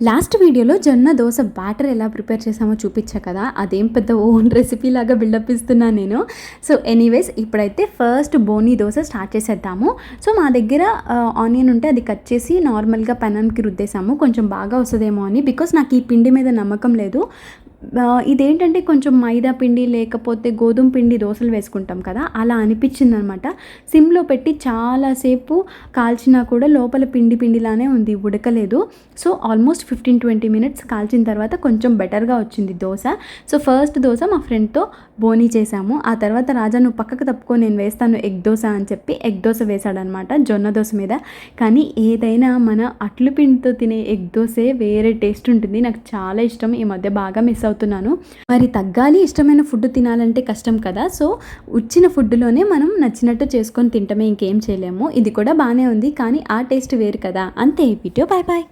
Last వీడియోలో జొన్న dosa batter ఎలా ప్రిపేర్ చేసామో చూపించా కదా, అదేం పెద్ద ఓన్ రెసిపీ లాగా బిల్డప్ ఇస్తున్నాను నేను. సో ఎనీవేస్ ఇప్పుడైతే ఫస్ట్ బోనీ దోశ స్టార్ట్ చేసేద్దాము. సో మా దగ్గర ఆనియన్ ఉంటే అది కట్ చేసి నార్మల్గా పెనంకి రుద్దేశాము, కొంచెం బాగా వస్తుందేమో అని. బికాస్ నాకు ఈ పిండి మీద నమ్మకం లేదు. ఇదేంటంటే కొంచెం మైదా పిండి లేకపోతే గోధుమ పిండి దోశలు వేసుకుంటాం కదా, అలా అనిపించింది అనమాట. సిమ్లో పెట్టి చాలాసేపు కాల్చినా కూడా లోపల పిండి పిండిలానే ఉంది, ఉడకలేదు. సో ఆల్మోస్ట్ 15-20 మినిట్స్ కాల్చిన తర్వాత కొంచెం బెటర్గా వచ్చింది దోశ. సో ఫస్ట్ దోశ మా ఫ్రెండ్తో బోనీ చేశాము. ఆ తర్వాత రాజా నువ్వు పక్కకు తప్పుకో, నేను వేస్తాను ఎగ్ దోశ అని చెప్పి ఎగ్ దోశ వేశాడనమాట జొన్న దోశ మీద. కానీ ఏదైనా మన అట్లు పిండితో తినే ఎగ్ దోశే వేరే టేస్ట్ ఉంటుంది. నాకు చాలా ఇష్టం, ఈ మధ్య బాగా మిస్ అవుతున్నాను. మరి తగ్గాలి, ఇష్టమైన ఫుడ్ తినాలంటే కష్టం కదా. సో వచ్చిన ఫుడ్లోనే మనం నచ్చినట్టు చేసుకొని తింటమే, ఇంకేం చేయలేము. ఇది కూడా బాగానే ఉంది కానీ ఆ టేస్ట్ వేరు కదా. అంతే, వీడియో బాయ్ బాయ్.